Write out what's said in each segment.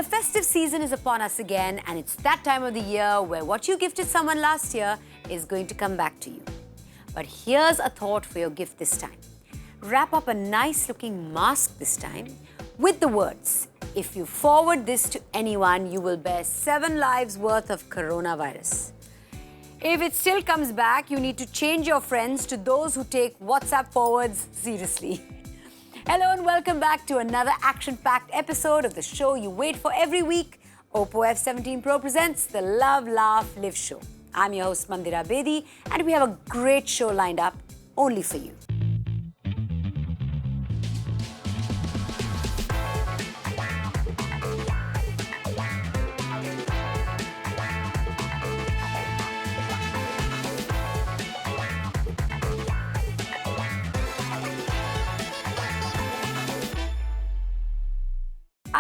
The festive season is upon us again, and it's that time of the year where what you gifted someone last year is going to come back to you. But here's a thought for your gift this time. Wrap up a nice looking mask this time with the words, "If you forward this to anyone, you will bear 7 lives worth of coronavirus." If it still comes back, you need to change your friends to those who take WhatsApp forwards seriously. Hello and welcome back to another action-packed episode of the show you wait for every week. Oppo F17 Pro presents the Love, Laugh, Live show. I'm your host Mandira Bedi, and we have a great show lined up only for you.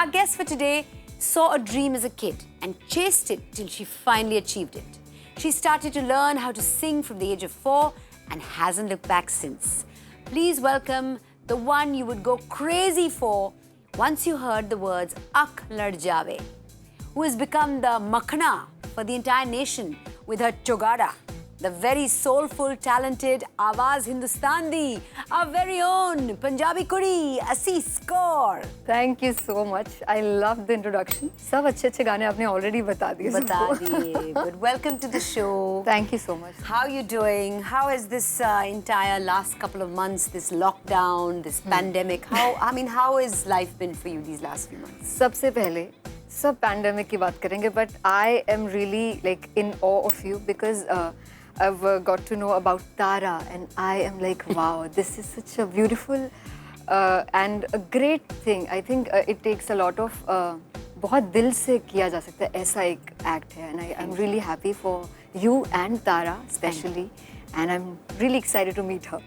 Our guest for today saw a dream as a kid and chased it till she finally achieved it. She started to learn how to sing from the age of 4 and hasn't looked back since. Please welcome the one you would go crazy for once you heard the words "Ak Lad Jave," who has become the makhna for the entire nation with her chogada. The very soulful, talented Awaaz Hindustani, our very own Punjabi kudi, Asees Kaur. Thank you so much. I love the introduction. सब अच्छे गाने आपने already बता दिए. But welcome to the show. Thank you so much. How are you doing? How has this entire last couple of months, this lockdown, this pandemic, how has life been for you these last few months? सबसे पहले सब pandemic की बात करेंगे, but I am really like in awe of you because I've got to know about Tara and I am like, wow, this is such a beautiful and a great thing. I think it takes a lot of बहुत दिल से किया जा सकता है ऐसा एक act है, and I'm really happy for you and Tara especially, and I'm really excited to meet her.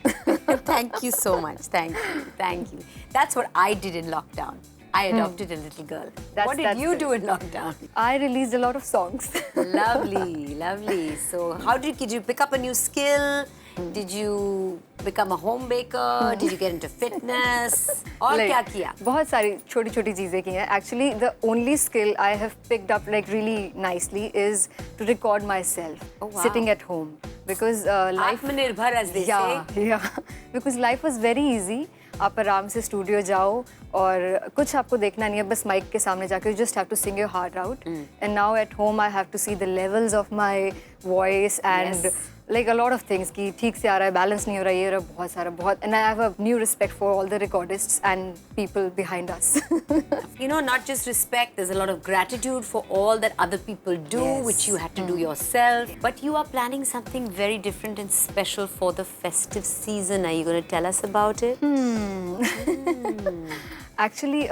Thank you so much. Thank you. That's what I did in lockdown. I adopted a little girl. What did you do in lockdown? I released a lot of songs. Lovely. So how did you pick up a new skill? Did you become a home baker? Did you get into fitness? और क्या किया? बहुत सारी छोटी-छोटी चीजें की हैं. Actually, the only skill I have picked up like really nicely is to record myself sitting at home, because life आत्मनिर्भर, as they say. Yeah. Because life was very easy. आप आराम से स्टूडियो जाओ और कुछ आपको देखना नहीं है, बस माइक के सामने जाकर you just have to sing your heart out. And now at home I have to see the levels of my voice and like a lot of things कि ठीक से आ रहा है, balance नहीं हो रहा है, ये रहा बहुत सारा. And I have a new respect for all the recordists and people behind us. You know, not just respect, there's a lot of gratitude for all that other people do, which you had to do yourself. But you are planning something very different and special for the festive season. Are you going to tell us about it? Actually,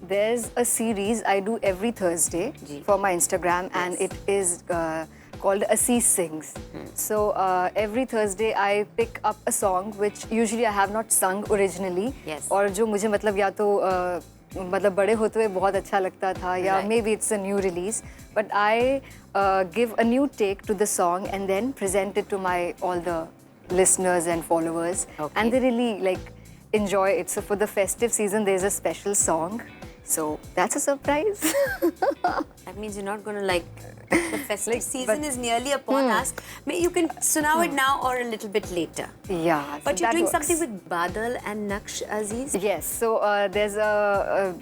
there's a series I do every Thursday for my Instagram, and it is called Asees Sings. So every Thursday I pick up a song which usually I have not sung originally. और जो मुझे मतलब या तो मतलब बड़े होते हुए बहुत अच्छा लगता था, या maybe it's a new release, but I give a new take to the song and then present it to all the listeners and followers, and they really like enjoy it. So for the festive season there's a special song, so that's a surprise. That means you're not going to like the festive season is nearly upon us. You can sunao it now or a little bit later. Yeah, but you're doing something with Badal and Naksh, Asees? Yes, so there's a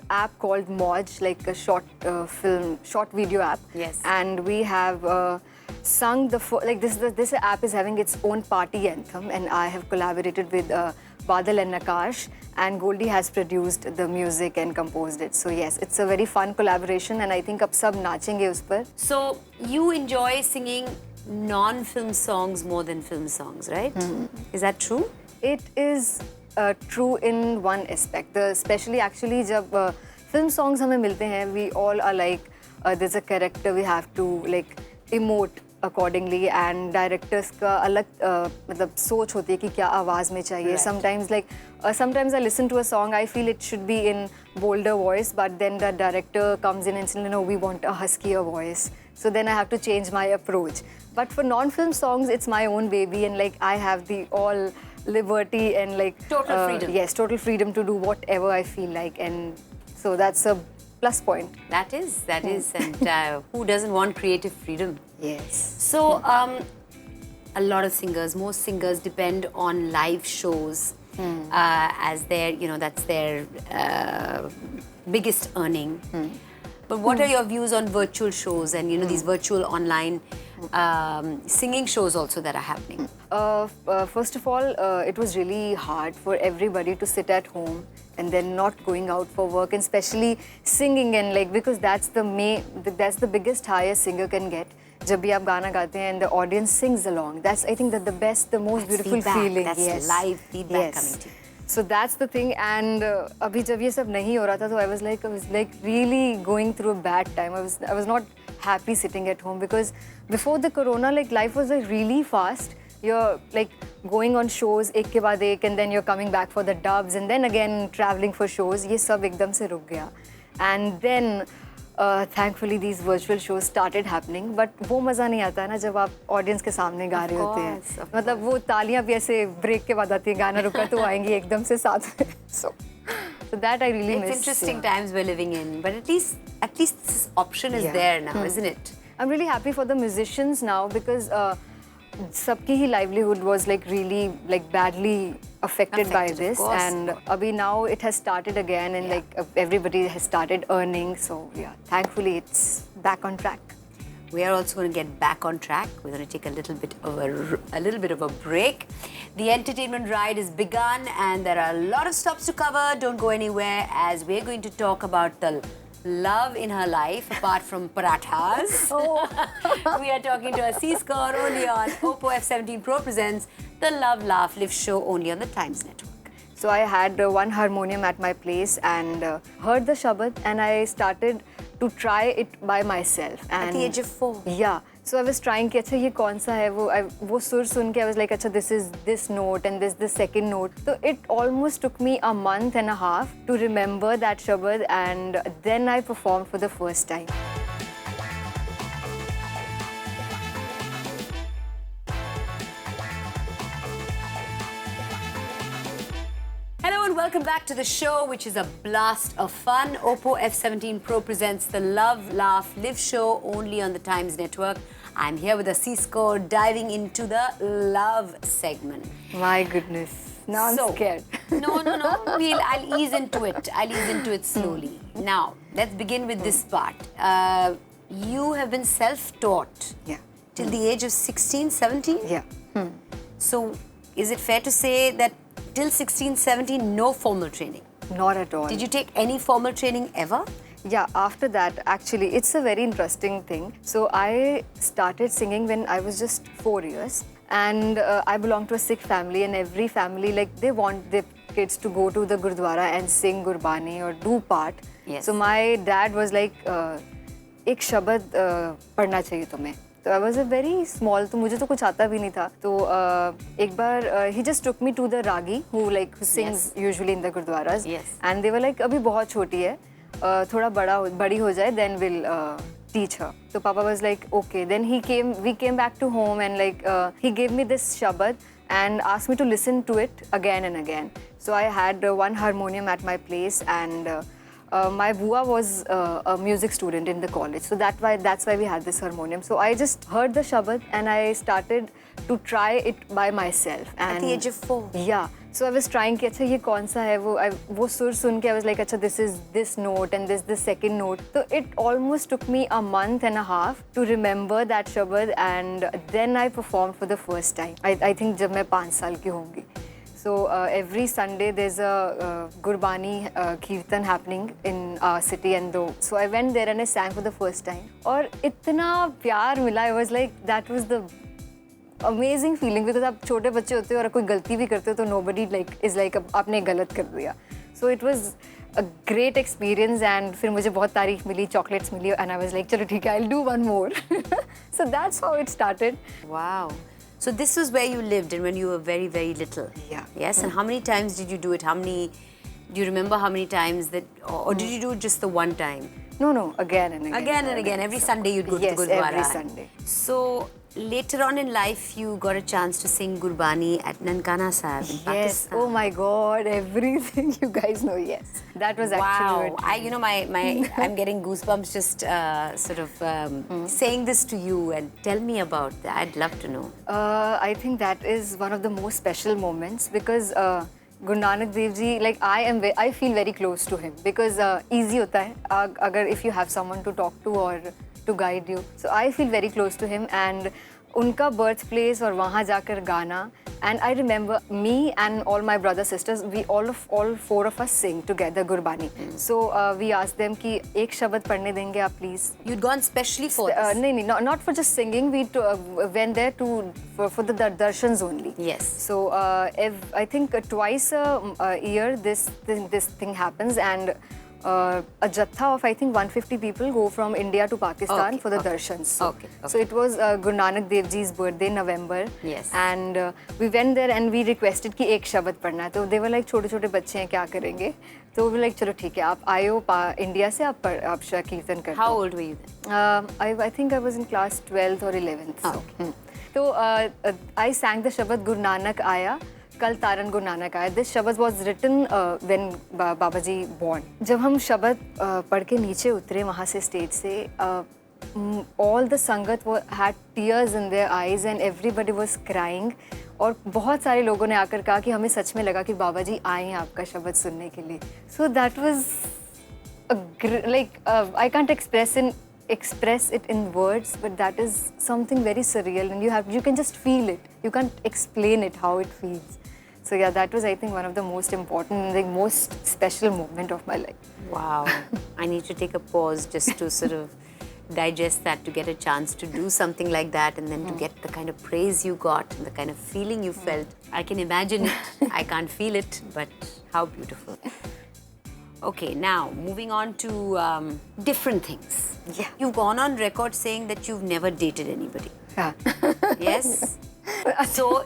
app called Moj, like a short video app. Yes. And we have sung this app is having its own party anthem, and I have collaborated with Badal and Nakash, and Goldie has produced the music and composed it. So yes, it's a very fun collaboration, and I think ab sab nachenge us par. So you enjoy singing non-film songs more than film songs, right? Is that true? It is true in one aspect. Especially actually जब film songs हमें मिलते हैं, we all are like there's a character we have to like emote accordingly, and directors का अलग मतलब सोच होती है कि क्या आवाज़ में चाहिए. Sometimes I listen to a song, I feel it should be in bolder voice, but then the director comes in and says, no, we want a huskier voice. So then I have to change my approach. But for non-film songs, it's my own baby, and like I have the all liberty and like total freedom. Yes, total freedom to do whatever I feel like, and so that's a plus point. That is, and who doesn't want creative freedom? Yes. So, a lot of singers, most singers depend on live shows as their, that's their biggest earning. But what are your views on virtual shows and, these virtual online singing shows also that are happening? First of all, it was really hard for everybody to sit at home and then not going out for work, and especially singing, and because that's the biggest high a singer can get. जब भी आप गाना गाते हैं and the audience sings along, that's I think that the most beautiful feedback. feeling. That's yes. live feedback coming to you. So that's the thing, and अभी जब ये सब नहीं हो रहा था, तो I was like really going through a bad time. I was not happy sitting at home, because before the corona, life was really fast. You're going on shows एक के बाद एक, and then you're coming back for the dubs, and then again traveling for shows. ये सब एकदम से रुक गया. And then thankfully these virtual shows started happening, but वो मज़ा नहीं आता है ना जब आप audience के सामने गा रहे होते हैं. मतलब वो तालियां भी ऐसे break के बाद आती हैं, गाना रुका तो आएंगी एकदम से साथ में. So that I really miss. It's interesting times we're living in, but at least this option is there now, isn't it? I'm really happy for the musicians now, because सबकी ही livelihood was really badly affected by this, and abhi now it has started again, and everybody has started earning. So yeah, thankfully it's back on track. We are also going to get back on track. We're going to take a little bit of a break. The entertainment ride has begun, and there are a lot of stops to cover. Don't go anywhere, as we're going to talk about the love in her life, apart from parathas. We are talking to Asees Kaur only on Oppo F17 Pro presents the Love, Laugh, Live show only on the Times Network. So I had one harmonium at my place and heard the Shabad, and I started to try it by myself. And at the age of 4? Yeah. So I was trying कि अच्छा ये कौन सा है वो सुर सुन के I was like अच्छा this is this note and this the second note. So it almost took me a month and a half to remember that Shabad, and then I performed for the first time. Hello and welcome back to the show, which is a blast of fun. Oppo F17 Pro presents the Love, Laugh, Live show only on the Times Network. I'm here with Asees Kaur, diving into the love segment. My goodness. Now I'm scared. No. I'll ease into it slowly. Now, let's begin with this part. You have been self-taught. Yeah. Till the age of 16, 17? Yeah. So, is it fair to say that till 16, 17, no formal training? Not at all. Did you take any formal training ever? Yeah, after that, actually, it's a very interesting thing. So I started singing when I was just 4 years, and I belong to a Sikh family, and every family, they want their kids to go to the Gurdwara and sing Gurbani or do part. Yes. So my dad was like, एक शब्द पढ़ना चाहिए तुम्हें. So I was a very small, तो मुझे तो कुछ आता भी नहीं था. तो एक बार he just took me to the Ragi who sings usually in the Gurdwaras. Yes. And they were like, अभी बहुत छोटी है, थोड़ा बड़ी हो जाए, then we'll teach her. So Papa was like, okay. Then we came back to home, and he gave me this Shabad and asked me to listen to it again and again. So I had one harmonium at my place, and my bua was a music student in the college, so that's why we had this harmonium. So I just heard the Shabad and I started to try it by myself. And at the age of 4? Yeah. So I was trying कि अच्छा ये कौन सा है वो सुर सुन के I was like अच्छा this is this note and this the second note. So it almost took me a month and a half to remember that Shabad, and then I performed for the first time. I think जब मैं 5 साल की होंगी. So every Sunday there's a Gurbani Kirtan happening in our city, and so I went there and I sang for the first time. और इतना प्यार मिला, I was like, that was the amazing feeling, because आप छोटे बच्चे होते हो और कोई गलती भी करते हो तो nobody is like आपने गलत कर दिया. So it was a great experience, and फिर मुझे बहुत तारीफ मिली, chocolates milli, and I was like, चलो ठीक है, I'll do one more. So that's how it started. Wow. So this was where you lived and when you were very, very little? Yeah. Yes, and how many times did you do it? Do you remember how many times or did you do it just the one time? No, again and again. Again and again. Every Sunday you'd go to the Gurdwara. Yes, every Sunday. So later on in life, you got a chance to sing Gurbani at Nankana Sahib in Yes. Pakistan. Oh my God. Everything you guys know. Yes. That was actually Wow. it. I'm getting goosebumps just saying this to you. And tell me about that. I'd love to know. I think that is one of the most special moments because Guru Nanak Dev Ji, like I feel very close to him because easy hota hai agar if you have someone to talk to or to guide you. So I feel very close to him and उनका birthplace और वहाँ जाकर गाना. And I remember me and all my brothers sisters, we all four of us sing together Gurbani. So we asked them कि एक शब्द पढ़ने देंगे आप please. You'd gone specially for this? नहीं, not for just singing. We went there for the darshans only. Yes. So I think twice a year this thing happens and a jatha of I think 150 people go from India to Pakistan for the darshans. So it was Guru Nanak Dev Ji's birthday, November. Yes. And we went there and we requested कि एक शब्द पढ़ना है. तो they were like छोटे-छोटे बच्चे हैं क्या करेंगे? तो we were like चलो ठीक है आप आए हो इंडिया से आप कीर्तन करते हो. How old were you then? I think I was in class 12th or 11th. So. So I sang the Shabad Guru Nanak Aya. कल तारन गुरु नानक आया. This Shabad was written when Babaji born. जब हम शब्द पढ़ के नीचे उतरे वहाँ से स्टेज से, all the संगत had tears in their eyes and everybody was crying. और बहुत सारे लोगों ने आकर कहा कि हमें सच में लगा कि बाबाजी आए हैं आपका शब्द सुनने के लिए. So that was I can't express it in words, but that is something very surreal and you can just feel it. You can't explain it how it feels. So yeah, that was I think one of the most important, the most special moment of my life. Wow. I need to take a pause just to sort of digest that, to get a chance to do something like that and then to get the kind of praise you got and the kind of feeling you felt. I can imagine it. I can't feel it, but how beautiful. Okay, now moving on to different things. Yeah. You've gone on record saying that you've never dated anybody. Yeah. Yes? So,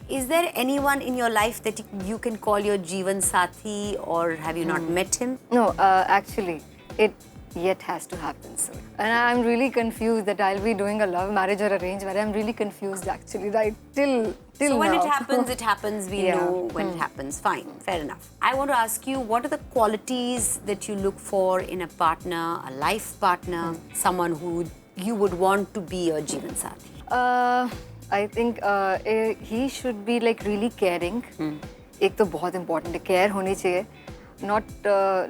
is there anyone in your life that you can call your Jeevan Sathi, or have you not met him? No, actually, it yet has to happen soon. And I'm really confused that I'll be doing a love marriage or arranged marriage. I'm really confused actually, right? Till so when now. it happens, we know when it happens. Fine, fair enough. I want to ask you, what are the qualities that you look for in a partner, a life partner, someone who you would want to be your Jeevan Sathi? I think he should be like really caring. एक तो बहुत important है, care होनी चाहिए. Not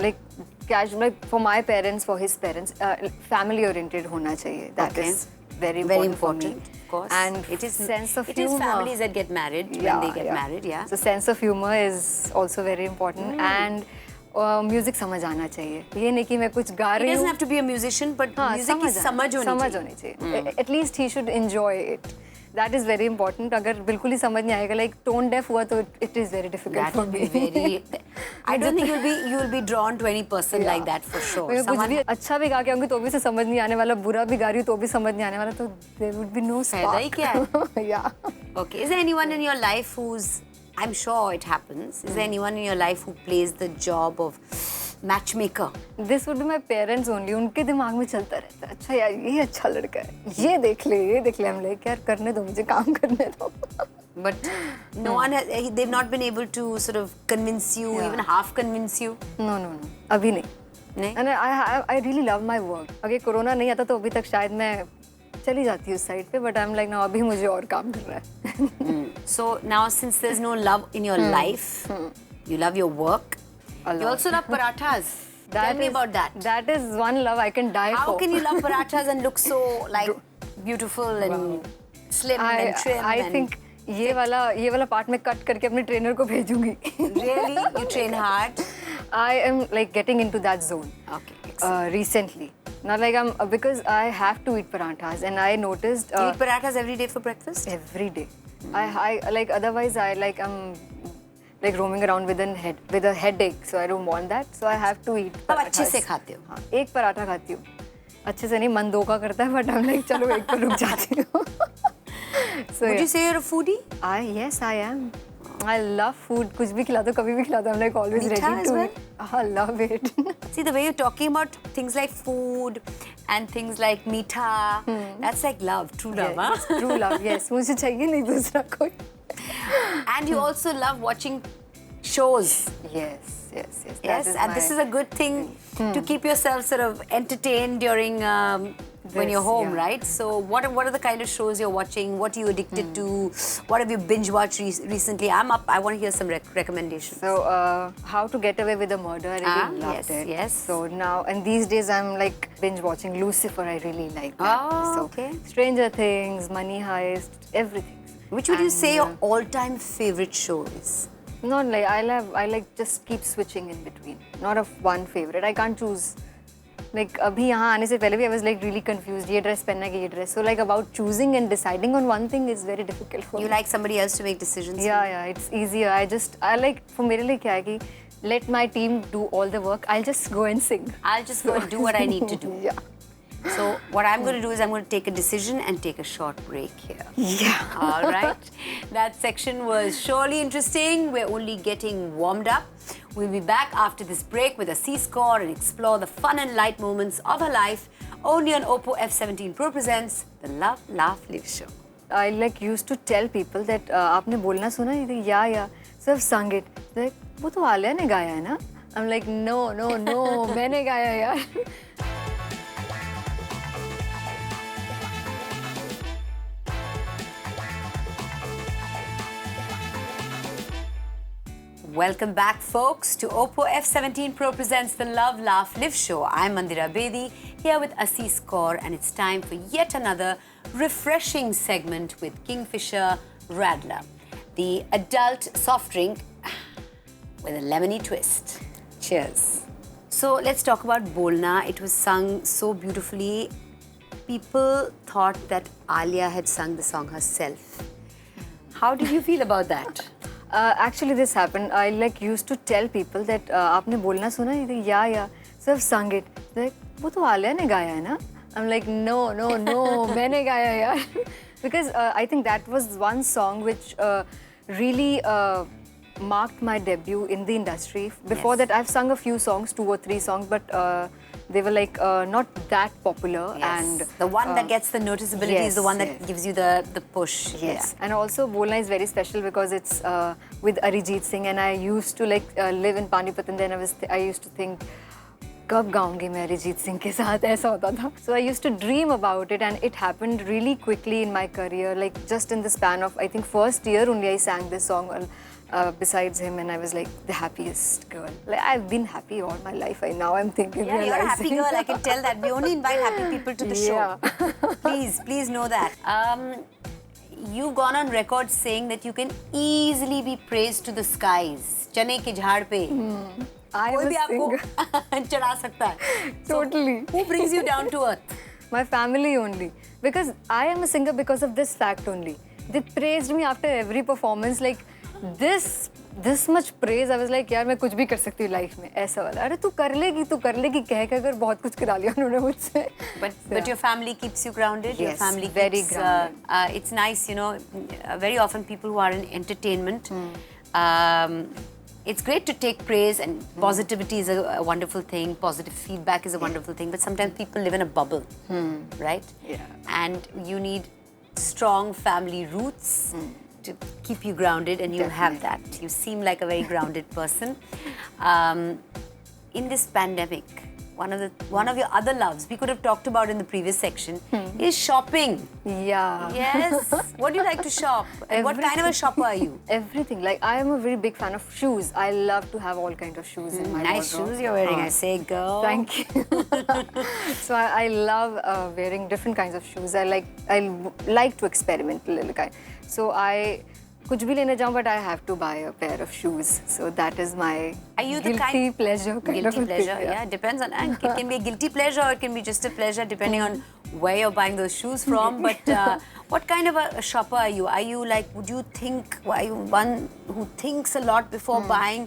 like casual, like for my parents, for his parents, family oriented होना चाहिए. That is very important for me. Of course. And it is sense of it humor. is families that get married when they get married. Yeah. So sense of humor is also very important and music समझ आना चाहिए. ये नहीं कि मैं कुछ गा रही हूँ. He doesn't have to be a musician, but music is समझ होनी चाहिए. At least he should enjoy it. That is very important. अगर बिल्कुल ही समझ नहीं आएगा, like tone deaf हुआ तो it is very difficult for me. I don't think you'll be drawn to any person like that for sure. मैं कुछ भी अच्छा भी गा के आऊँगी तो भी से समझ नहीं आने वाला, बुरा भी गा रही हूँ तो भी समझ नहीं आने वाला, तो there would be no spark. फायदा ही क्या है? Yeah. Okay. Is there anyone in your life who's, I'm sure it happens, is there anyone in your life who plays the job of matchmaker? This would be my parents only. उनके दिमाग में चलता रहता है, अच्छा यार ये अच्छा लड़का है, ये देख ले. हम like यार करने दो मुझे, काम करने दो. But no one has, they've not been able to sort of convince you, even half convince you? No. अभी नहीं. And I really love my work. अगर कोरोना नहीं आता तो अभी तक शायद मैं चली जाती हूँ उस साइड पे, but I'm like no, अभी मुझे और काम करना है. So now since there's no love in your life, you love your work. You also love parathas. Tell me about that. That is one love I can die for. How can you love parathas and look so like beautiful and slim and trim? I think ये वाला part मैं cut करके अपने trainer को भेजूंगी. Really? You train hard? I am like getting into that zone. Okay. Recently. Not like because I have to eat parathas and I noticed. You eat parathas every day for breakfast? Every day. I like otherwise I like like roaming around with a headache, so I don't want that. So I have to eat parathas. अब अच्छे से खाते हो? हाँ, एक पराठा खाती हूँ. अच्छे से नहीं, मन दो का करता है, but I'm like चलो एक पर रुक जाती हूँ. So would you say you're a foodie? Yes, I am. I love food. कुछ भी खिला दो, कभी भी खिला दो. I'm like always Meetha ready as to well? eat. I love it. See, the way you're talking about things like food and things like meetha, that's like love, true love, Yeah, huh? it's true love. Yes, मुझे चाहिए नहीं दूसरा कोई. And you also love watching shows. Yes. That Yes, is and my... this is a good thing to keep yourself sort of entertained during when you're home, yeah. right? So what are the kind of shows you're watching? What are you addicted to? What have you binge watched recently? I'm up. I want to hear some recommendations. So, How to Get Away with a Murder, I really loved it. Yes. So now, and these days I'm like binge watching Lucifer, I really like that. Oh, so, okay. Stranger Things, Money Heist, everything. Which would you say your all-time favorite show is? Not like, I like just keep switching in between. Not of one favorite, I can't choose. Like, abhi yahan aane se pehle bhi I was like really confused. Ye dress pehna hai, ye dress. So like about choosing and deciding on one thing is very difficult for me. You like somebody else to make decisions? Yeah, it's easier. I like, for mere liye kya hai ki, let my team do all the work. I'll just go and sing. I'll just go and do what I need to do. Yeah. So what I'm going to do is I'm going to take a decision and take a short break here. Yeah. All right. That section was surely interesting. We're only getting warmed up. We'll be back after this break with Asees Kaur and explore the fun and light moments of her life only on Oppo F17 Pro presents the Love, Laugh, Live show. I like used to tell people that आपने बोलना सुना है? Yeah. So I've sung it. Like, वो तो आलिया ने गाया है ना? I'm like, no, मैंने गाया यार. Welcome back, folks, to Oppo F17 Pro presents the Love, Laugh, Live show. I'm Mandira Bedi, here with Asees Kaur, and it's time for yet another refreshing segment with Kingfisher Radler, the adult soft drink with a lemony twist. Cheers. So let's talk about Bolna. It was sung so beautifully. People thought that Alia had sung the song herself. How did you feel about that? Actually, this happened. I like used to tell people that आपने बोलना सुना है? Yeah. So I've sung it. Like, वो तो आलिया ने गाया है ना? I'm like, no, मैंने गाया यार. Because I think that was one song which really marked my debut in the industry. Before that, I've sung a few songs, 2 or 3 songs, but they were like not that popular. Yes. And the one that gets the noticeability is the one that gives you the push. Yes. And also Bolna is very special because it's with Arijit Singh, and I used to like live in Panipat, and then I used to think, कब गाऊंगी मैं अरिजीत सिंह के साथ, ऐसा होता था. So I used to dream about it, and it happened really quickly in my career, like just in the span of, I think, first year only I sang this song besides him, and I was like the happiest girl. Like, I've been happy all my life. Now I'm thinking, yeah, you're a happy girl. I can tell that. We only invite happy people to the show. Please know that. You've gone on record saying that you can easily be praised to the skies. चने के झाड़ पे कोई भी आपको चढ़ा सकता है. Totally. So, who brings you down to earth? My family only. Because I am a singer because of this fact only. They praised me after every performance. Like this much praise. I was like, यार मैं कुछ भी कर सकती हूँ life में, ऐसा वाला. अरे तू कर लेगी कह के अगर बहुत कुछ करा लिया उन्होंने मुझसे. But your family keeps you grounded. Yes, your family very keeps, grounded. It's nice, you know. Very often people who are in entertainment. It's great to take praise, and positivity is a wonderful thing. Positive feedback is a wonderful thing. But sometimes people live in a bubble, right? Yeah. And you need strong family roots to keep you grounded, and you have that. You seem like a very grounded person. In this pandemic, one of your other loves we could have talked about in the previous section is shopping. Yeah. Yes. What do you like to shop? And what kind of a shopper are you? Everything. Like, I am a very big fan of shoes. I love to have all kinds of shoes in my Nice wardrobe. shoes you're wearing, I say, girl. Thank you. So I love wearing different kinds of shoes. I like to experiment a little kind. So कुछ भी लेने जाऊँ, but I have to buy a pair of shoes. So that is my guilty pleasure kind of a thing. Yeah, it depends on. And it can be a guilty pleasure, or it can be just a pleasure depending on where you're buying those shoes from. But what kind of a shopper are you? Are you like, are you one who thinks a lot before buying,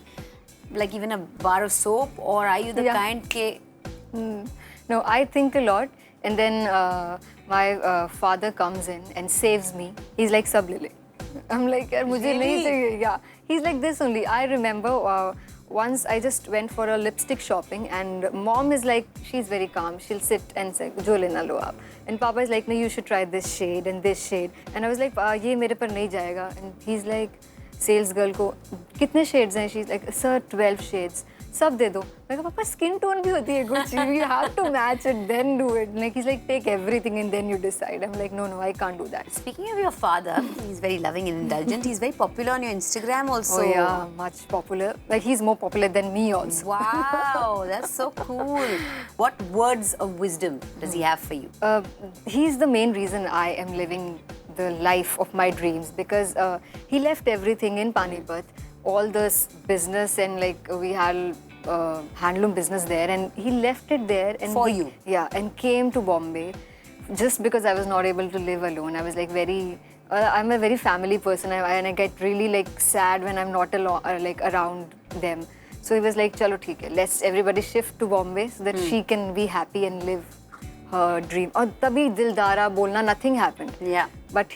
like even a bar of soap, or are you the kind ke? No, I think a lot, and then my father comes in and saves me. He's like, "Sab le le." I'm like, यार मुझे नहीं चाहिए. Yeah, he's like this only. I remember once I just went for a lipstick shopping, and mom is like, she's very calm. She'll sit and say, जो लेना लो आप. And Papa is like, no, you should try this shade and this shade. And I was like, ये मेरे पर नहीं जाएगा. And he's like, sales girl को कितने shades हैं? She's like, sir, 12 shades. सब दे दो. मैं कहा पापा skin tone भी होती है कुछ. You have to match it, then do it. Like he's like, take everything and then you decide. I'm like, no, I can't do that. Speaking of your father, he's very loving and indulgent. He's very popular on your Instagram also. Oh yeah, much popular. Like he's more popular than me also. Wow, that's so cool. What words of wisdom does he have for you? He's the main reason I am living the life of my dreams, because he left everything in Panipat, all this business, and like we had handloom business there, and he left it there and for you. Yeah, and came to Bombay just because I was not able to live alone. I was like very I'm a very family person, and I get really like sad when I'm not like around them. So he was like, chalo theek hai, let's everybody shift to Bombay so that she can be happy and live her dream. और तभी दिलदारा बोलना, nothing happened. Yeah. But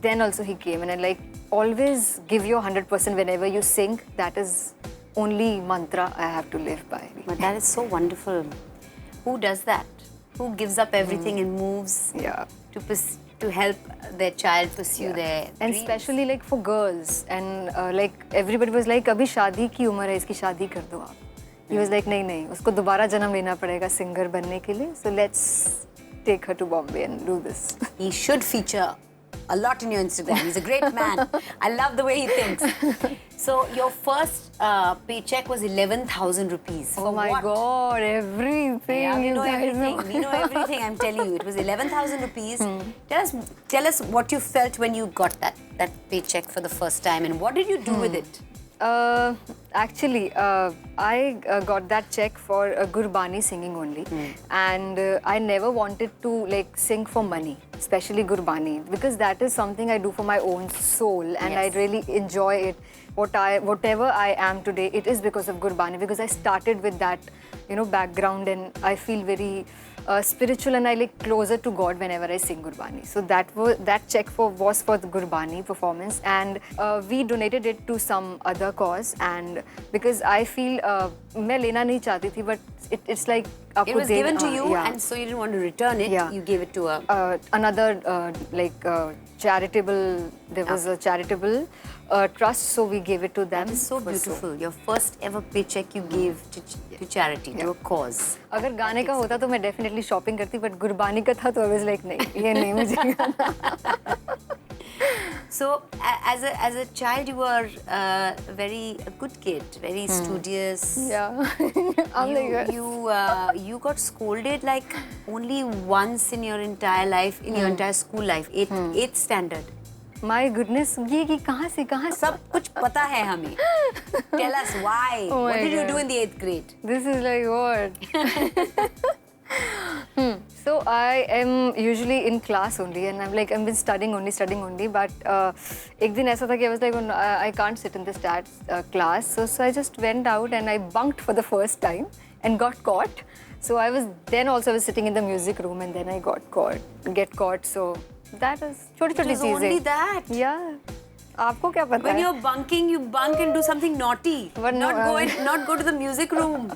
then also he came, and I like always give your 100% whenever you sing. That is only mantra I have to live by. But that is so wonderful. Who does that? Who gives up everything and moves to help their child pursue their and dreams? Especially like for girls, and like everybody was like, अभी शादी की उम्र है, इसकी शादी कर दो आप. He was like, नहीं, उसको दोबारा जन्म लेना पड़ेगा सिंगर बनने के लिए. So let's take her to Bombay and do this. He should feature a lot in your Instagram. He's a great man. I love the way he thinks. So your first paycheck was 11,000 rupees. Oh my God, everything. Yeah, we you know guys everything. We know everything, I'm telling you. It was 11,000 rupees. Tell us what you felt when you got that paycheck for the first time, and what did you do with it? Actually, I got that check for Gurbani singing only, and I never wanted to like sing for money, especially Gurbani, because that is something I do for my own soul, and I really enjoy it. Whatever I am today, it is because of Gurbani, because I started with that, background, and I feel very spiritual, and I like closer to God whenever I sing Gurbani. So that check was for the Gurbani performance, and we donated it to some other cause. And because I feel मैं लेना नहीं चाहती थी, but it's like it was given to you, and so you didn't want to return it. You gave it to another charitable. There was a charitable trust, so we gave it to them. That is so beautiful. Your first ever paycheck you gave to charity, to a cause. अगर गाने का होता तो मैं definitely shopping करती, but Gurbani का था तो I was like नहीं, ये नहीं मुझे करना. So, as a child, you were a very good kid, very studious. Yeah. You got scolded like only once in your entire life, in your entire school life, 8th standard. My goodness, ये कहाँ से सब कुछ पता है हमें. Tell us why. Oh what did you God. do in the 8th grade? This is like what? So I am usually in class only, and I've been studying only. But एक दिन ऐसा था कि I was like, I can't sit in this class. So I just went out and I bunked for the first time and got caught. So I was sitting in the music room, and then I get caught. So that is छोटी-छोटी चीजें. Only that. Yeah. आपको क्या पता है? When you're bunking, you bunk and do something naughty. But not go to the music room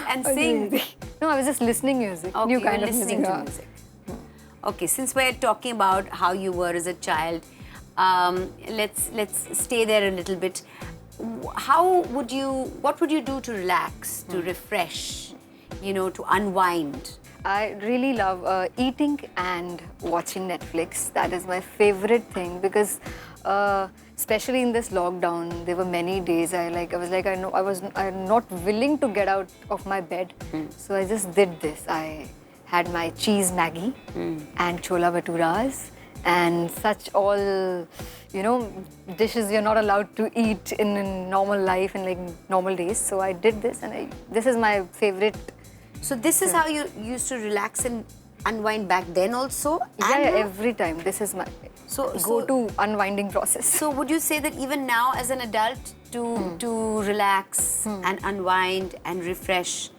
and sing. No, I was just listening music. Okay, New kind of listening music. to music. Okay, since we're talking about how you were as a child, let's stay there a little bit. What would you do to relax, to refresh, to unwind? I really love eating and watching Netflix. That is my favorite thing, because especially in this lockdown, there were many days I'm not willing to get out of my bed. So I just did this. I had my cheese Maggi and chola bhaturas and such all, dishes you're not allowed to eat in normal life and like normal days. So I did this, and this is my favorite. So this is how you used to relax and unwind back then also? Yeah, every time. This is my go-to unwinding process. So would you say that even now as an adult, to relax and unwind and refresh,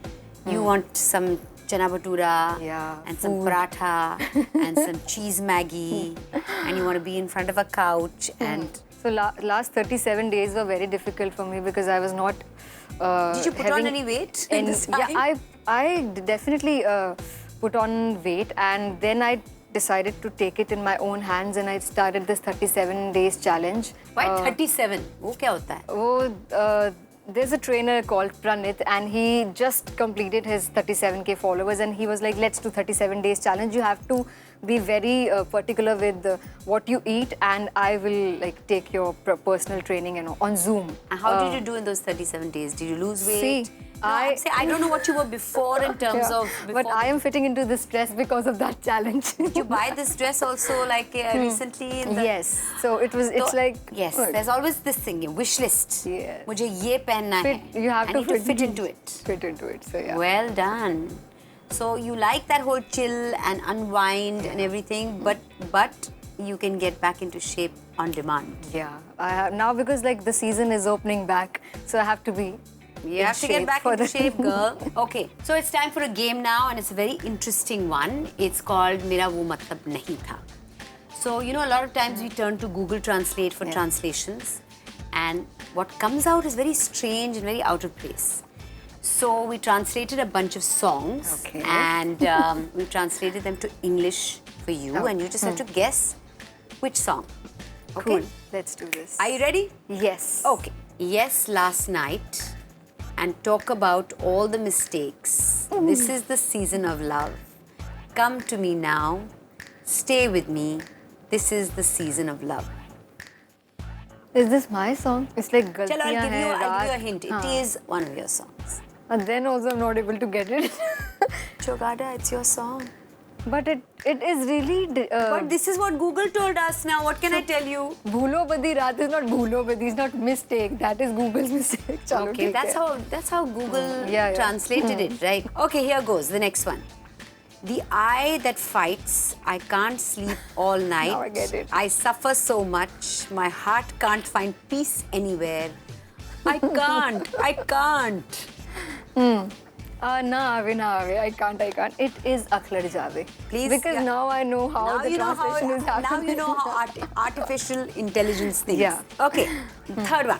you want some chana bhatura Yeah, and some food. paratha and some cheese Maggie and you want to be in front of a couch and... So last 37 days were very difficult for me because I was not Did you put on any weight in this time? Yeah, I definitely put on weight, and then I decided to take it in my own hands and I started this 37 days challenge. Why 37? वो क्या होता है? There's a trainer called Pranit and he just completed his 37k followers and he was like, let's do 37 days challenge. You have to be very particular with what you eat and I will like take your personal training on Zoom. And how did you do in those 37 days? Did you lose weight? See, no, I don't know what you were before in terms of... But I am fitting into this dress because of that challenge. Did you buy this dress also like recently? Yes. So it's like... Yes, there's always this thing, your wish list. Yes. मुझे ये पहनना है. You have to fit into it. Fit into it, so yeah. Well done. So you like that whole chill and unwind and everything, but you can get back into shape on demand. Yeah, I have now because like the season is opening back, so I have to be... You have to get back into shape, girl. Okay, so it's time for a game now, and it's a very interesting one. It's called Mera Wo Matlab Nahi Tha. So, you know, a lot of times we turn to Google Translate for translations, and what comes out is very strange and very out of place. So we translated a bunch of songs, and we translated them to English for you, and you just have to guess which song. Okay? Cool. Let's do this. Are you ready? Yes. Okay. Yes, last night. And talk about all the mistakes. This is the season of love. Come to me now. Stay with me. This is the season of love. Is this my song? It's like Galtiyan Chalo, I'll give you a hint. It It is one of your songs. And then also I'm not able to get it. Chogada, it's your song. But it is really... but this is what Google told us now. What can I tell you? Bhulo Badi Raat is not Bhulo Badi. It's not mistake. That is Google's mistake. Chalo, Okay, that's how Google translated it, right? Okay, here goes. The next one. The eye that fights, I can't sleep all night. Now I get it. I suffer so much. My heart can't find peace anywhere. I can't. Na ave. I can't. It is Akhlad Jave. Please. Because now I know how the translation is happening. Now you know how artificial intelligence thinks. Yeah. Okay, third one.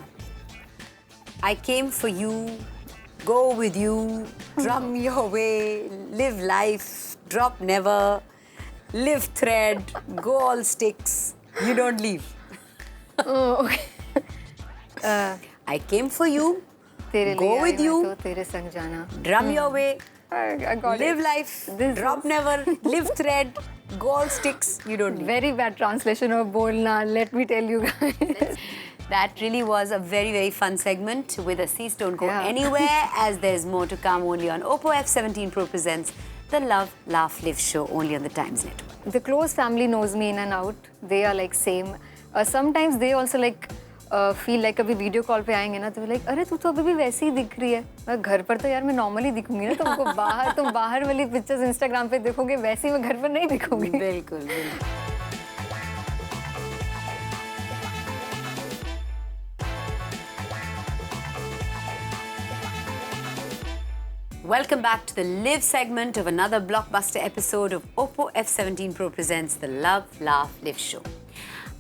I came for you, go with you, drum your way, live life, drop never, live thread, go all sticks, you don't leave. Oh, okay. I came for you, go with you, drum your way, I got live it. life, drop never, live thread, go all sticks, you don't leave. Very bad translation of Bolna, let me tell you guys. That really was a very, very fun segment with Asees. Don't go anywhere as there's more to come only on Oppo F17 Pro presents the Love, Laugh, Live show only on the Times Network. The close family knows me in and out. They are like same. Sometimes they also like feel like कभी video call पे आएंगे ना तो like अरे तू तो अभी भी वैसी ही दिख रही है मैं घर पर तो यार मैं नॉर्मली दिखूंगी ना तुमको बाहर तुम बाहर वाली पिक्चर्स इंस्टाग्राम पे देखोगे वैसी मैं घर पर नहीं दिखूंगी बिल्कुल बिल्कुल Welcome back to the Live segment of another blockbuster episode of Oppo F17 Pro presents the Love, Laugh, Live show.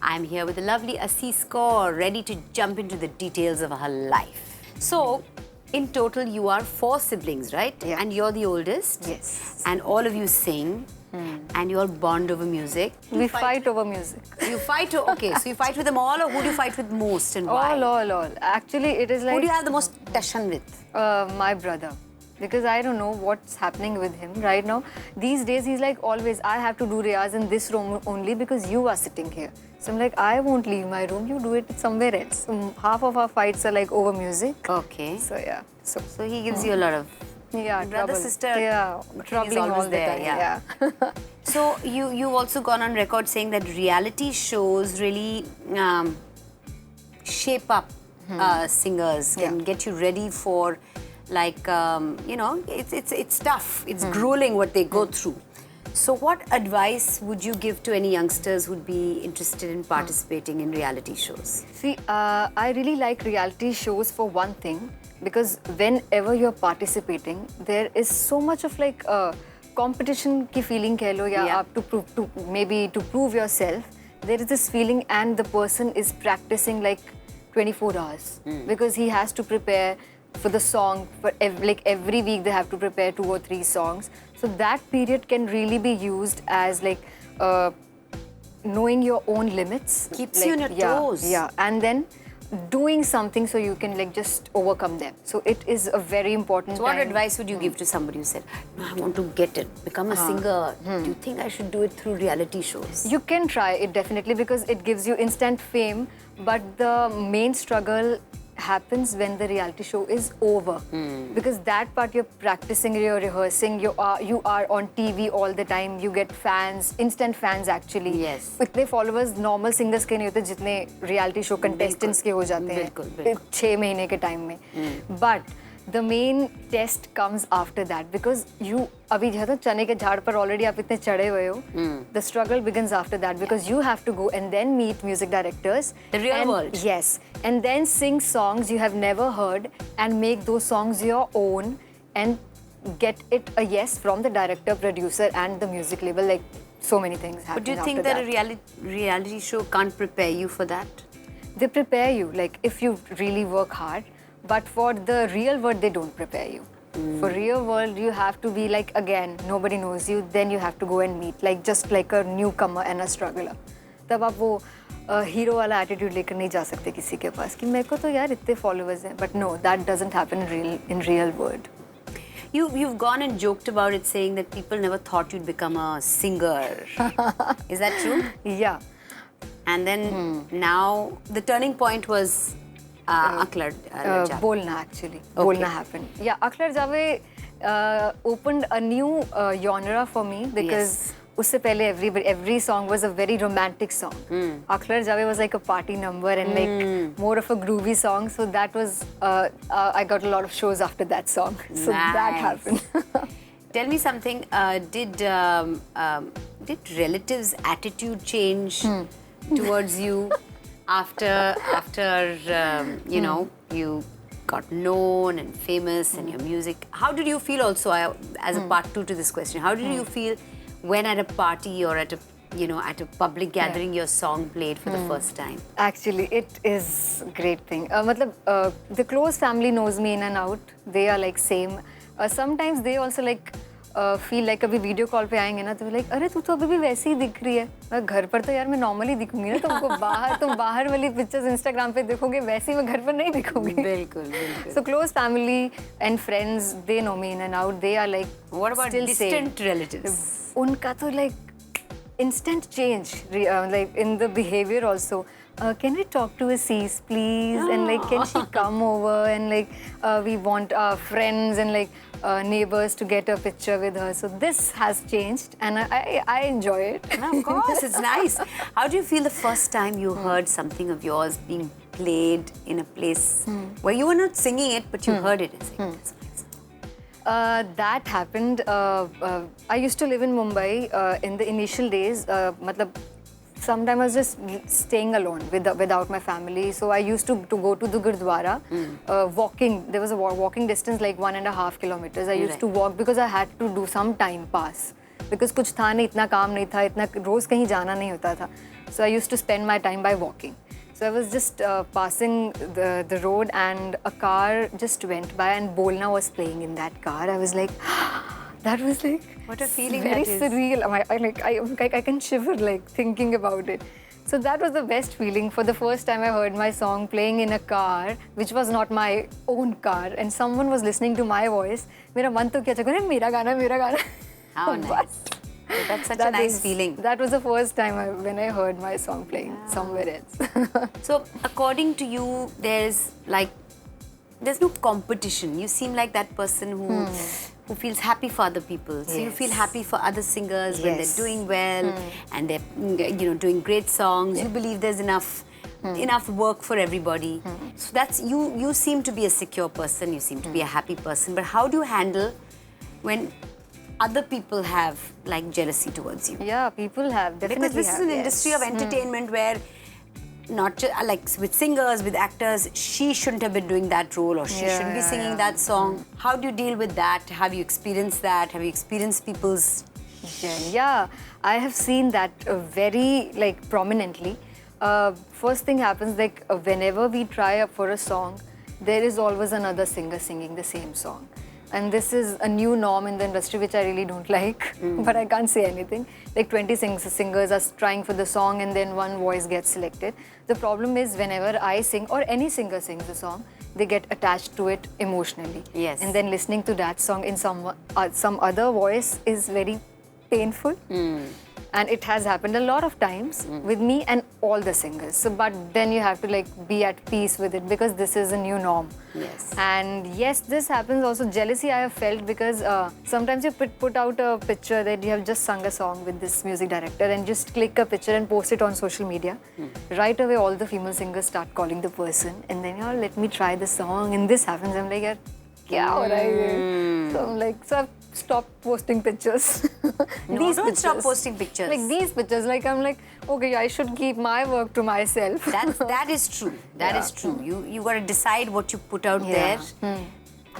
I'm here with the lovely Asees Kaur, ready to jump into the details of her life. So, in total, you are 4 siblings, right? Yeah. And you're the oldest. Yes. And all of you sing. And you all bond over music. We fight over music. You fight, okay, so you fight with them all or who do you fight with most and why? All. Actually, it is like... Who do you have the most tension with? My brother. Because I don't know what's happening with him right now. These days, he's like always, I have to do riyaz in this room only because you are sitting here. So I'm like, I won't leave my room, you do it somewhere else. Half of our fights are like over music. Okay. So yeah. So he gives you a lot of... Yeah, brother, trouble. sister, yeah, troubling always all the there, time. yeah. So you've also gone on record saying that reality shows really shape up singers, can get you ready for like, you know, it's tough, it's grueling what they go through. So what advice would you give to any youngsters who'd be interested in participating in reality shows? See, I really like reality shows for one thing. because whenever you're participating, there is so much of like competition ki feeling keh lo, ya aap to prove yourself. There is this feeling, and the person is practicing like 24 hours because he has to prepare for the song. For every week they have to prepare 2 or 3 songs. So that period can really be used as like knowing your own limits. Keeps you on your toes. Yeah, and then doing something so you can like just overcome them. So it is a very important So what time. advice would you give to somebody who said, no, I want to get it, become a singer. Do you think I should do it through reality shows? You can try it definitely because it gives you instant fame, but the main struggle happens when the reality show is over. Because that part you're practicing, you're rehearsing, you are on TV all the time, you get fans, instant fans actually. Yes. इतने followers normal singers के नहीं होते जितने reality show contestants के हो जाते हैं 6 महीने के time में. But the main test comes after that because you अभी जो है तो चने के झाड़ पर already आप इतने चढ़े हुए हो. The struggle begins after that because you have to go and then meet music directors. The real world. Yes, and then sing songs you have never heard and make those songs your own and get it a yes from the director, producer, and the music label. Like so many things happen. But do you think that a reality show can't prepare you for that? They prepare you, like if you really work hard. But for the real world, they don't prepare you. For real world, you have to be like, again, nobody knows you. Then you have to go and meet, like just like a newcomer and a struggler. तब आप वो hero वाला attitude लेकर नहीं जा सकते किसी के पास कि मेरे को तो यार इतने followers हैं. But no, that doesn't happen in real world. You've gone and joked about it, saying that people never thought you'd become a singer. Is that true? Yeah. And then now the turning point was Aklar Jave. Bolna actually. Bolna happened. Yeah, Aklar Jave opened a new genre for me because usse pehle every song was a very romantic song. Aklar Jave was like a party number and like more of a groovy song. So that was I got a lot of shows after that song. So that happened. Tell me something. Did relatives' attitude change towards you after you know, you got known and famous and your music? How did you feel also, as a part 2 to this question, how did you feel when at a party or at a, you know, at a public gathering your song played for the first time? Actually, it is a great thing. The close family knows me in and out. They are like same. Sometimes they also like feel like अभी video call पे आएंगे ना तो like अरे तू तो अभी भी वैसी ही दिख रही है. घर पर तो यार मैं नॉर्मली दिखूंगी ना, तुम बाहर वाली पिक्चर्स इंस्टाग्राम पे देखोगे वैसी मैं घर पर नहीं दिखूंगी. बिल्कुल. So close family and friends, they know me in and out. They are like what about still distant same. relatives? उनका तो like instant change, like in the behavior also. Can we talk to Asees, please? And like, can she come over? And like, we want our friends and like neighbors to get a picture with her. So this has changed, and I enjoy it. Of course, it's nice. How do you feel the first time you heard something of yours being played in a place where you were not singing it, but you heard it? It's like, that's nice. That happened. I used to live in Mumbai in the initial days. Sometimes I was just staying alone without my family. So I used to go to the Gurdwara, walking. There was a walking distance like 1.5 kilometers. I used to walk because I had to do some time pass. Because कुछ था नहीं, इतना काम नहीं था, इतना रोज कहीं जाना नहीं होता था. So I used to spend my time by walking. So I was just passing the road and a car just went by and Bolna was playing in that car. I was like, that was like what a feeling very that is. Surreal. I can shiver like thinking about it. So that was the best feeling. For the first time I heard my song playing in a car, which was not my own car, and someone was listening to my voice. मेरा मन तो क्या चक्कर है मेरा गाना. How nice. That's such a nice feeling. That was the first time when I heard my song playing somewhere else. So according to you, there's no competition. You seem like that person who feels happy for other people. So you feel happy for other singers when they're doing well and they're doing great songs. You believe there's enough work for everybody. So that's you seem to be a secure person. You seem to be a happy person. But how do you handle when other people have like jealousy towards you? Yeah, people have definitely. Because this is an industry of entertainment where not just like with singers, with actors, she shouldn't have been doing that role, or she shouldn't be singing that song. How do you deal with that? Have you experienced that? Have you experienced people's... Yeah, I have seen that very like prominently. First thing happens, like whenever we try up for a song, there is always another singer singing the same song. And this is a new norm in the industry, which I really don't like, but I can't say anything. Like 20 singers are trying for the song and then one voice gets selected. The problem is whenever I sing or any singer sings a song, they get attached to it emotionally. Yes. And then listening to that song in some other voice is very painful. And it has happened a lot of times with me and all the singers. So, but then you have to like be at peace with it because this is a new norm. Yes. And yes, this happens also. Jealousy I have felt because sometimes you put out a picture that you have just sung a song with this music director and just click a picture and post it on social media. Right away, all the female singers start calling the person and then, oh, let me try the song. And this happens. I'm like, yaar, kya ho raha hai? So I'm like, so I've stopped posting pictures. No, don't stop posting pictures. Like these pictures, like I'm like, okay, I should keep my work to myself. That is true. That is true. You got to decide what you put out there,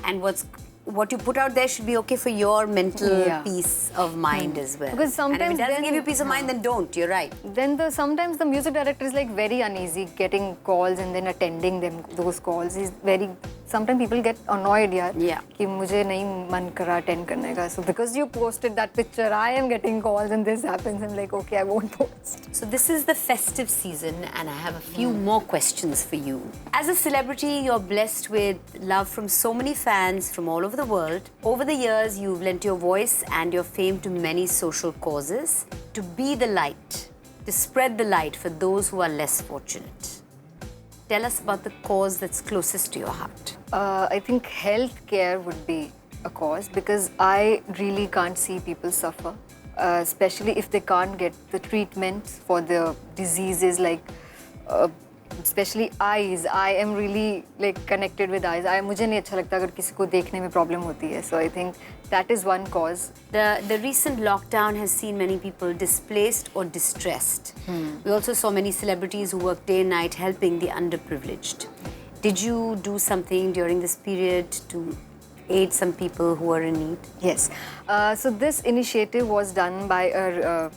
and what you put out there should be okay for your mental peace of mind as well. Because sometimes and if it doesn't give you peace of mind, then don't. You're right. Then sometimes the music director is like very uneasy getting calls and then attending those calls. He's very. Sometimes people get annoyed, yaar. Yeah. कि मुझे नहीं मन करा attend करने का. So because you posted that picture, I am getting calls and this happens. I'm like, okay, I won't post. So this is the festive season, and I have a few more questions for you. As a celebrity, you're blessed with love from so many fans from all over the world. Over the years, you've lent your voice and your fame to many social causes, to be the light, to spread the light for those who are less fortunate. Tell us about the cause that's closest to your heart. I think healthcare would be a cause because I really can't see people suffer, especially if they can't get the treatment for the diseases like especially eyes. I am really like connected with eyes. मुझे नहीं अच्छा लगता अगर किसी को देखने में problem होती है. So I think that is one cause. The recent lockdown has seen many people displaced or distressed. We also saw many celebrities who work day and night helping the underprivileged. Did you do something during this period to aid some people who are in need? Yes. So this initiative was done by a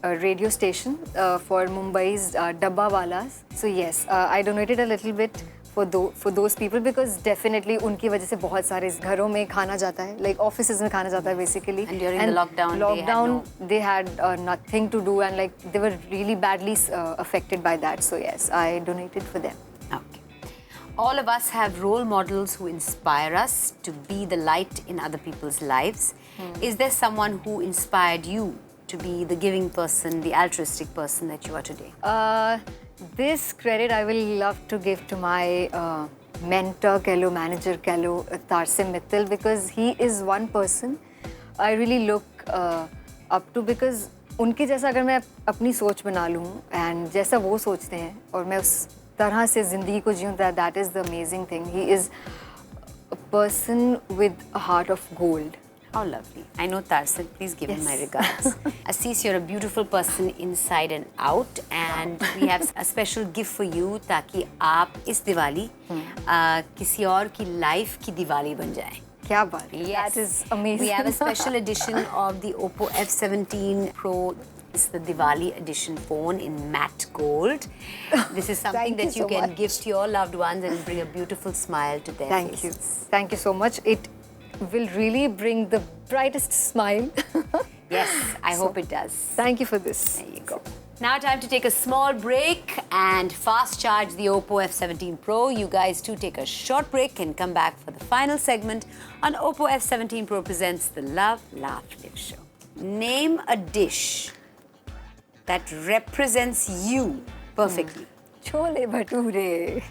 radio station for Mumbai's Dabba Walas. So yes, I donated a little bit for those people because definitely उनकी वजह से बहुत सारे घरों में खाना जाता है, like offices में खाना जाता है basically. And during the lockdown, they had nothing to do and like they were really badly affected by that. So yes, I donated for them. Okay. All of us have role models who inspire us to be the light in other people's lives. Is there someone who inspired you to be the giving person, the altruistic person that you are today? This credit I will love to give to my mentor, manager, Tarsim Mittal, because he is one person I really look up to because उनके जैसा अगर मैं अपनी सोच बना लूँ and जैसा वो सोचते हैं और मैं उस तरह से ज़िंदगी को जीऊँ, that is the amazing thing. He is a person with a heart of gold. How lovely. I know Tarsan. Please give him my regards. Asees, you're a beautiful person inside and out, and we have a special gift for you ताकि आप इस दिवाली किसी और की life की दिवाली बन जाए. क्या बात? Yes. That is amazing. We have a special edition of the Oppo F17 Pro. It's the Diwali edition phone in matte gold. This is something that you can gift to your loved ones and bring a beautiful smile to their faces. Thank you. Thank you so much. It will really bring the brightest smile. Yes, I hope it does. Thank you for this. There you go. Now time to take a small break and fast charge the Oppo F17 Pro. You guys too take a short break and come back for the final segment on Oppo F17 Pro presents the Love, Laugh, Live show. Name a dish that represents you perfectly. Chole bhature.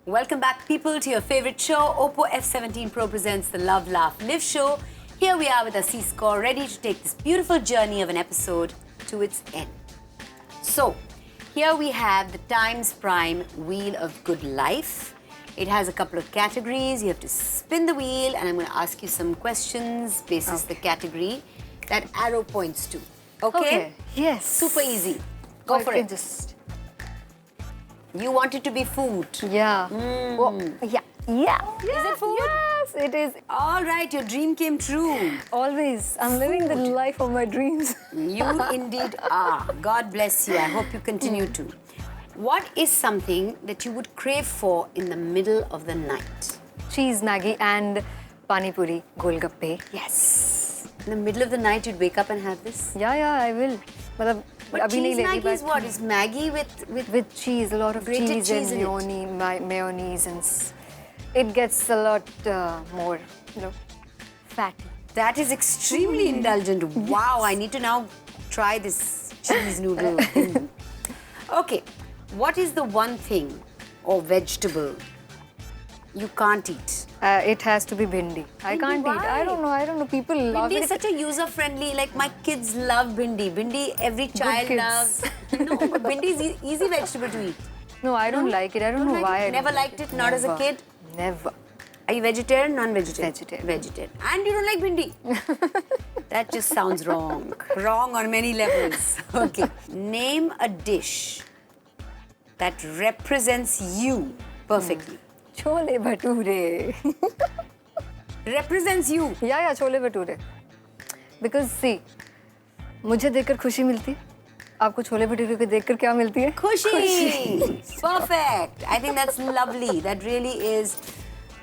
Welcome back, people, to your favorite show. Oppo F17 Pro presents the Love, Laugh, Live show. Here we are with Asees Kaur, ready to take this beautiful journey of an episode to its end. So, here we have the Times Prime Wheel of Good Life. It has a couple of categories. You have to spin the wheel and I'm going to ask you some questions basis the category that arrow points to. Okay? Yes. Super easy. Go for it. Just... You want it to be food. Yeah. Oh, yeah. Is it food? Yes, it is. All right, your dream came true. Always. I'm living the life of my dreams. You indeed are. God bless you. I hope you continue to. What is something that you would crave for in the middle of the night? Cheese Maggie and Pani Puri, Golgappe. Yes. In the middle of the night, you'd wake up and have this? Yeah, I will. But cheese Maggie is what? Is Maggie with cheese, a lot of cheese and mayonnaise and it gets a lot more, fatty. That is extremely indulgent. Wow, I need to now try this cheese noodle thing. Okay, what is the one thing or vegetable you can't eat? It has to be bhindi. I can't eat. I don't know. People love Bhindi it. is such a user-friendly, like my kids love bhindi. Bhindi, every child loves. No, but bhindi is easy vegetable to eat. No, I don't like it. I don't know why. Never liked it, not as a kid? Never. Are you vegetarian, non-vegetarian? Vegetarian. Vegetarian. And you don't like bhindi? That just sounds wrong. Wrong on many levels. Okay. Name a dish that represents you perfectly. Chole bhature. Represents you? Yeah, chole bhature. Because see, मुझे देखकर खुशी मिलती है. आपको छोले भटूरे को देखकर क्या मिलती है? खुशी. Perfect. I think that's lovely. That really is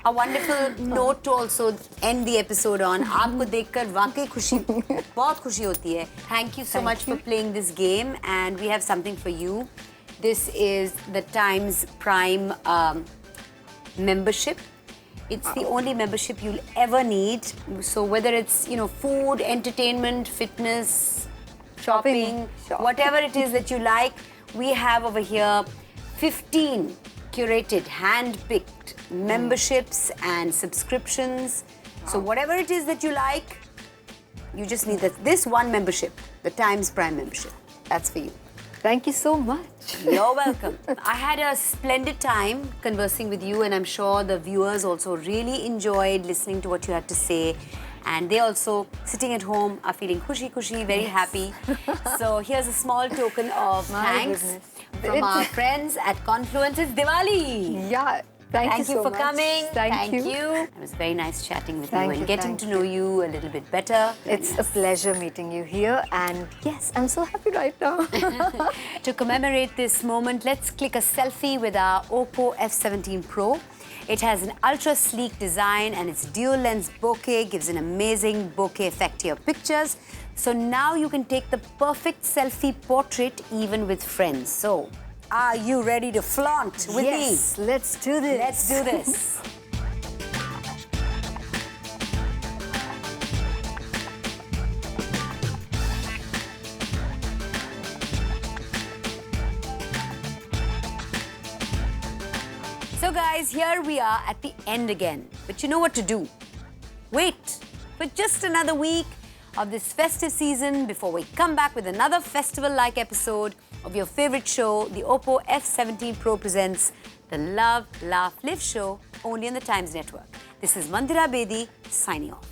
a wonderful note to also end the episode on. आपको देखकर वाकई खुशी, बहुत खुशी होती है. Thank you so much for playing this game, and we have something for you. This is the Times Prime membership. It's the only membership you'll ever need. So whether it's, food, entertainment, fitness, shopping, whatever it is that you like, we have over here 15 curated, hand-picked memberships and subscriptions. So whatever it is that you like, you just need this one membership, the Times Prime membership. That's for you. Thank you so much. You're welcome. I had a splendid time conversing with you, and I'm sure the viewers also really enjoyed listening to what you had to say. And they also, sitting at home, are feeling khushi, very happy. So here's a small token of thanks from our friends at Confluence. It's Diwali. Yeah. Thank you so for much. coming. Thank you. It was very nice chatting with you and getting to know you a little bit better. It's a pleasure meeting you here, and yes, I'm so happy right now. To commemorate this moment, let's click a selfie with our Oppo F17 Pro. It has an ultra sleek design, and its dual lens bokeh gives an amazing bokeh effect to your pictures. So now you can take the perfect selfie portrait even with friends. So, are you ready to flaunt with me? Yes, let's do this. Let's do this. So guys, here we are at the end again. But you know what to do. Wait for just another week of this festive season before we come back with another festival-like episode of your favorite show, the Oppo F17 Pro presents the Love, Laugh, Live show, only on the Times Network. This is Mandira Bedi signing off.